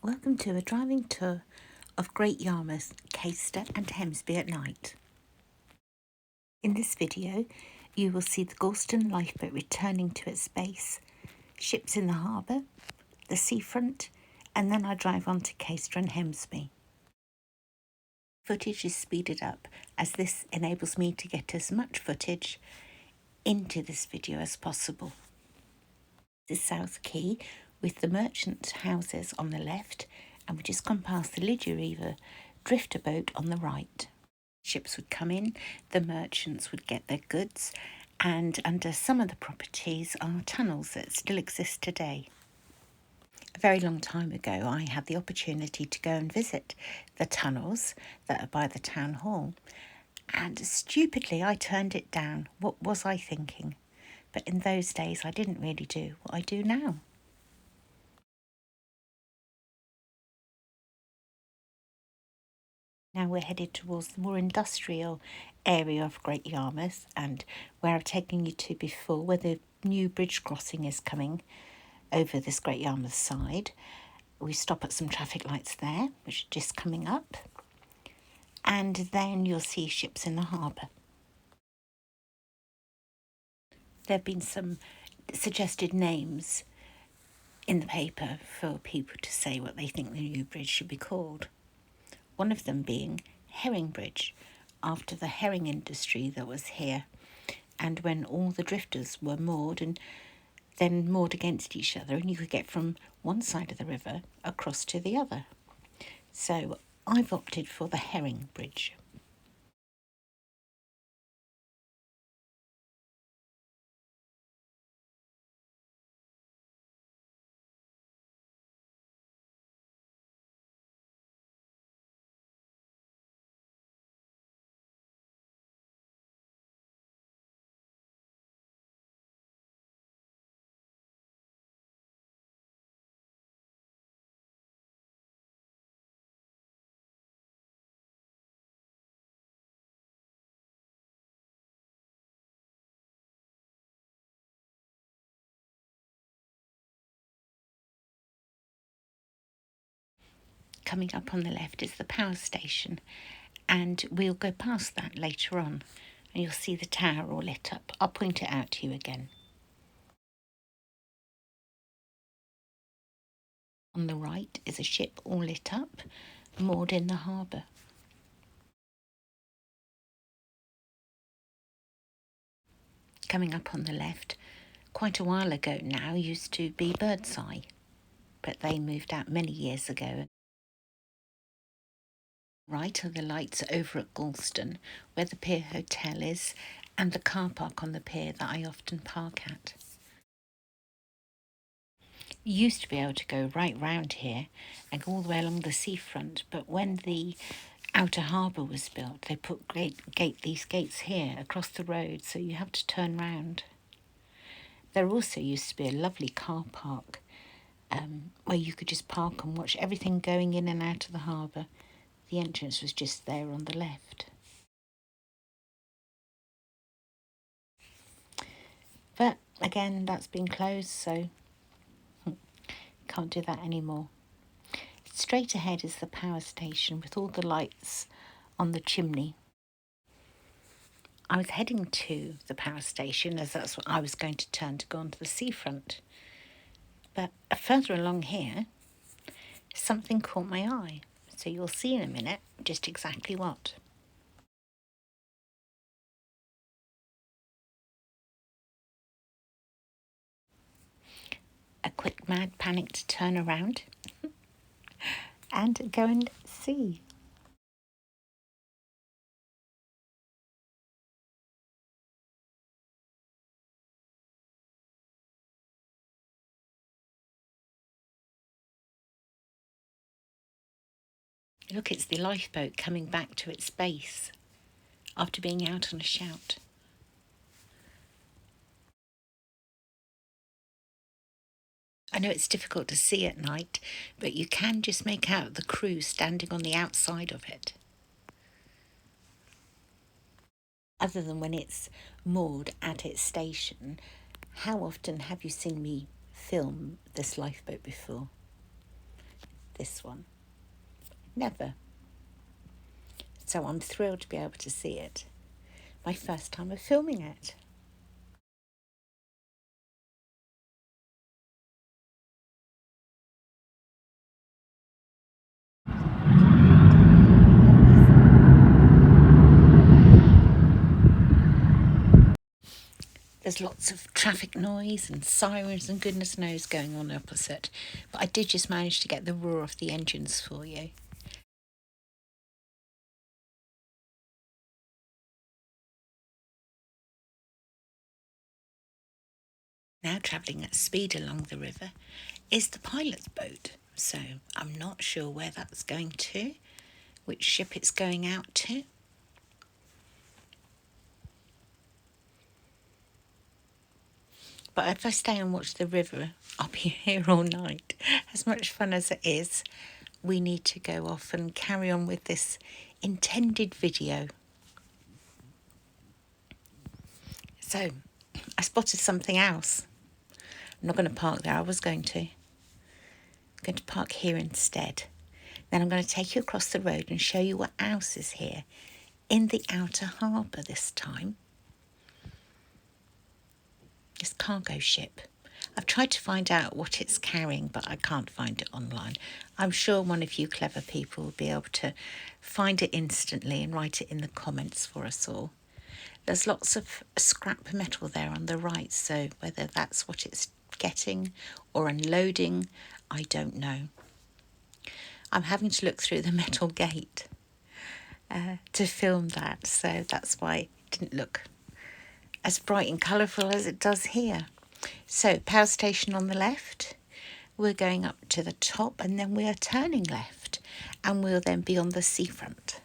Welcome to a driving tour of Great Yarmouth, Caister and Hemsby at night. In this video, you will see the Galston lifeboat returning to its base, ships in the harbour, the seafront, and then I drive on to Caister and Hemsby. Footage is speeded up as this enables me to get as much footage into this video as possible. This is South Quay with the merchant houses on the left, and we just gone past the Lydia River drifter boat on the right. Ships would come in, the merchants would get their goods, and under some of the properties are tunnels that still exist today. A very long time ago, I had the opportunity to go and visit the tunnels that are by the town hall, and stupidly I turned it down. What was I thinking? But in those days, I didn't really do what I do now. Now we're headed towards the more industrial area of Great Yarmouth, and where I've taken you to before, where the new bridge crossing is coming over this Great Yarmouth side. We stop at some traffic lights there, which are just coming up, and then you'll see ships in the harbour. There have been some suggested names in the paper for people to say what they think the new bridge should be called. One of them being Herring Bridge, after the herring industry that was here, and when all the drifters were moored and then moored against each other, and you could get from one side of the river across to the other. So I've opted for the Herring Bridge. Coming up on the left is the power station, and we'll go past that later on, and you'll see the tower all lit up. I'll point it out to you again. On the right is a ship all lit up, moored in the harbour. Coming up on the left, quite a while ago now, used to be Birdseye, but they moved out many years ago. Right are the lights over at Galston, where the Pier Hotel is, and the car park on the pier that I often park at. You used to be able to go right round here and go all the way along the seafront, but when the outer harbour was built, they put these gates here across the road, so you have to turn round. There also used to be a lovely car park where you could just park and watch everything going in and out of the harbour. The entrance was just there on the left. But again, that's been closed, so can't do that anymore. Straight ahead is the power station with all the lights on the chimney. I was heading to the power station as that's what I was going to turn to go onto the seafront. But further along here, something caught my eye. So you'll see in a minute just exactly what. A quick mad panic to turn around and go and see. Look, it's the lifeboat coming back to its base after being out on a shout. I know it's difficult to see at night, but you can just make out the crew standing on the outside of it. Other than when it's moored at its station, how often have you seen me film this lifeboat before? this one. Never. So I'm thrilled to be able to see it. My first time of filming it. There's lots of traffic noise and sirens and goodness knows going on opposite. But I did just manage to get the roar of the engines for you. Now travelling at speed along the river is the pilot's boat. So I'm not sure where that's going to, which ship it's going out to. But if I stay and watch the river, I'll be here all night. As much fun as it is, we need to go off and carry on with this intended video. So, I spotted something else. I'm not going to park there. I was going to. I'm going to park here instead. Then I'm going to take you across the road and show you what else is here in the outer harbour this time. This cargo ship. I've tried to find out what it's carrying, but I can't find it online. I'm sure one of you clever people will be able to find it instantly and write it in the comments for us all. There's lots of scrap metal there on the right, so whether that's what it's getting or unloading, I don't know. I'm having to look through the metal gate to film that, so that's why it didn't look as bright and colourful as it does here. So, power station on the left, we're going up to the top and then we are turning left and we'll then be on the seafront.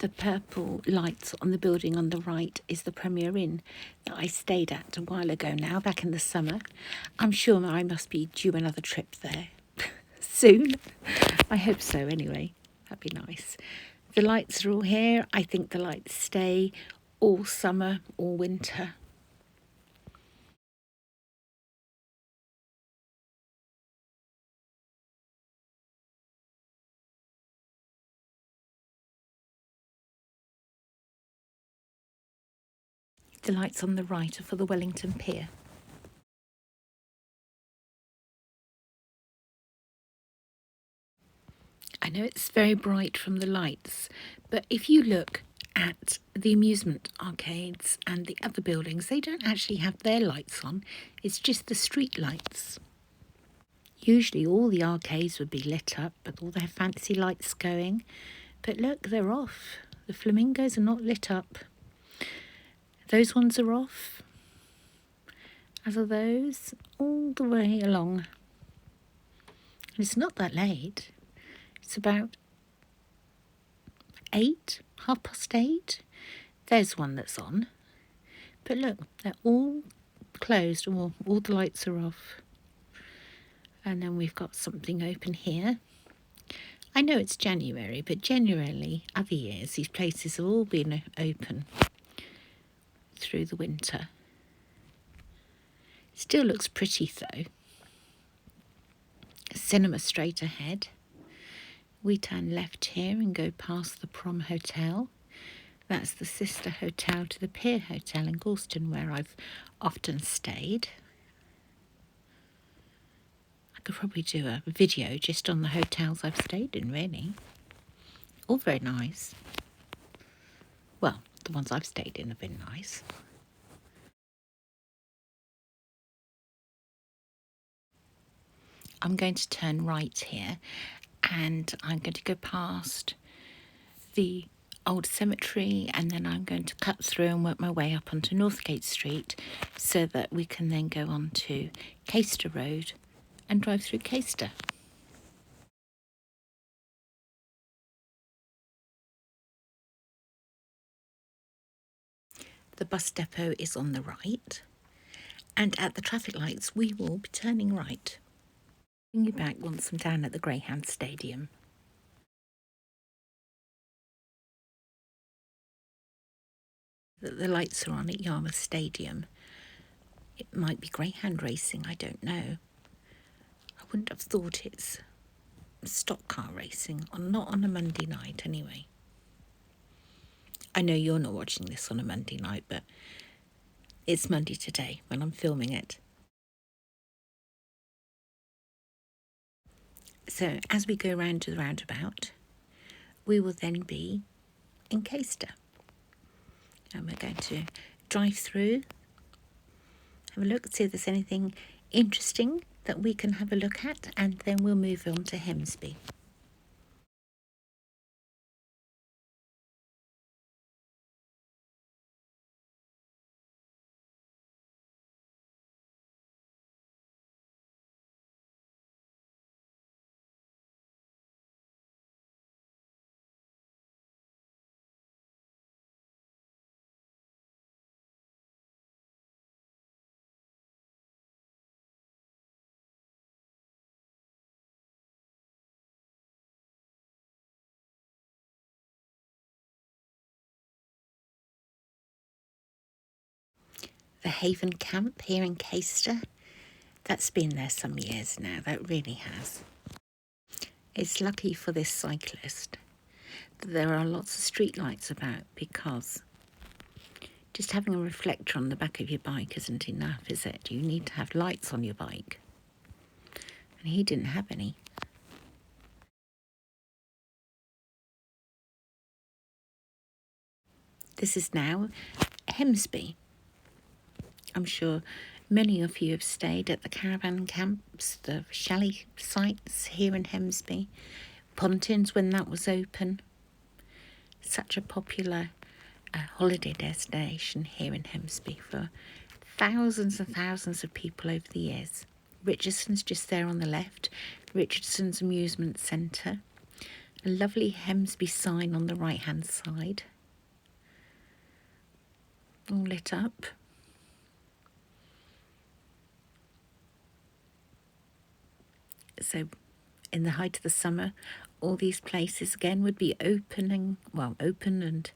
The purple lights on the building on the right is the Premier Inn that I stayed at a while ago now, back in the summer. I'm sure I must be due another trip there soon. I hope so anyway. That'd be nice. The lights are all here. I think the lights stay all summer, all winter. The lights on the right are for the Wellington Pier. I know it's very bright from the lights, but if you look at the amusement arcades and the other buildings, they don't actually have their lights on. It's just the street lights. Usually all the arcades would be lit up with all their fancy lights going. But look, they're off. The flamingos are not lit up. Those ones are off, as are those, all the way along. And it's not that late. It's about 8, 8:30. There's one that's on. But look, they're all closed, all the lights are off. And then we've got something open here. I know it's January, but generally, other years, these places have all been open through the winter. Still looks pretty though. Cinema straight ahead. We turn left here and go past the Prom Hotel. That's the sister hotel to the Pier Hotel in Galston, where I've often stayed. I could probably do a video just on the hotels I've stayed in, really. All very nice. Well, the ones I've stayed in have been nice. I'm going to turn right here and I'm going to go past the old cemetery and then I'm going to cut through and work my way up onto Northgate Street so that we can then go on to Caister Road and drive through Caister. The bus depot is on the right and at the traffic lights we will be turning right. Bring you back once I'm down at the Greyhound Stadium. that the lights are on at Yarmouth Stadium. It might be greyhound racing, I don't know. I wouldn't have thought it's stock car racing, or not on a Monday night anyway. I know you're not watching this on a Monday night, but it's Monday today when I'm filming it. So as we go round to the roundabout, we will then be in Caister. And we're going to drive through, have a look, see if there's anything interesting that we can have a look at, and then we'll move on to Hemsby. The Haven Camp here in Caister, that's been there some years now, that really has. It's lucky for this cyclist that there are lots of street lights about, because just having a reflector on the back of your bike isn't enough, is it? You need to have lights on your bike. And he didn't have any. This is now Hemsby. I'm sure many of you have stayed at the caravan camps, the chalet sites here in Hemsby. Pontins when that was open. Such a popular holiday destination here in Hemsby for thousands and thousands of people over the years. Richardson's just there on the left, Richardson's Amusement Centre. A lovely Hemsby sign on the right hand side. All lit up. So in the height of the summer, all these places again would be open, and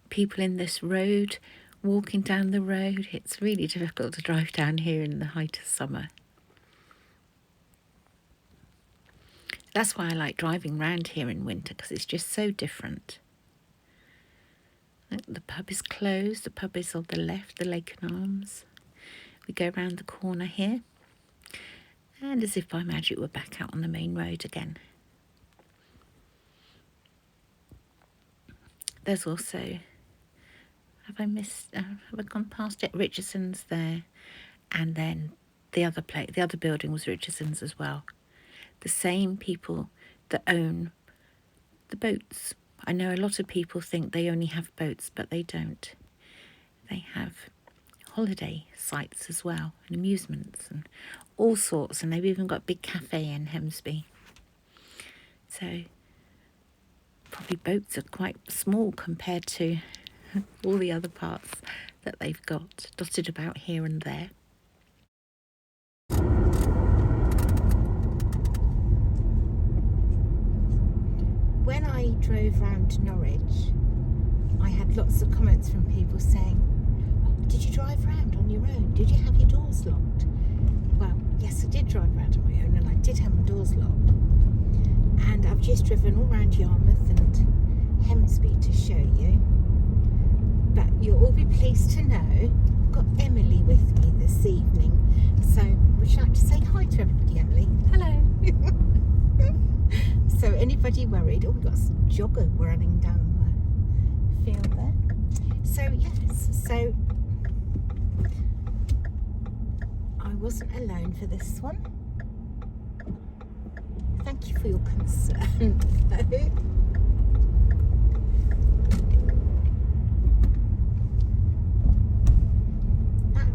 people in this road walking down the road. It's really difficult to drive down here in the height of summer. That's why I like driving round here in winter, because it's just so different. The pub is closed. The pub is on the left, the Lake and Arms. We go round the corner here, and as if by magic we're back out on the main road again. There's also, have I gone past it? Richardson's there, and then the other building was Richardson's as well. The same people that own the boats. I know a lot of people think they only have boats, but they don't. They have holiday sites as well, and amusements and all sorts, and they've even got a big cafe in Hemsby. So probably boats are quite small compared to all the other parts that they've got dotted about here and there. When I drove round Norwich, I had lots of comments from people saying, "Oh, did you drive round on your own? Did you have your doors locked?" Well, yes, I did drive round on my own, and I did have my doors locked. And I've just driven all round Yarmouth and Hemsby to show you. But you'll all be pleased to know I've got Emily with me this evening. So would you like to say hi to everybody, Emily? Hello. So anybody worried? Oh, we've got a jogger running down the field there. So yes, so I wasn't alone for this one. Thank you for your concern.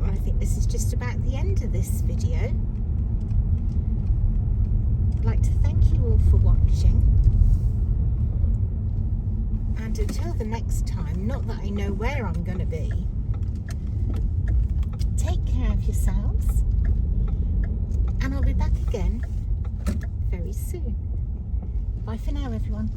I think this is just about the end of this video. I'd like to thank you all for watching, and until the next time, not that I know where I'm going to be, take care of yourselves, and I'll be back again very soon. Bye for now, everyone.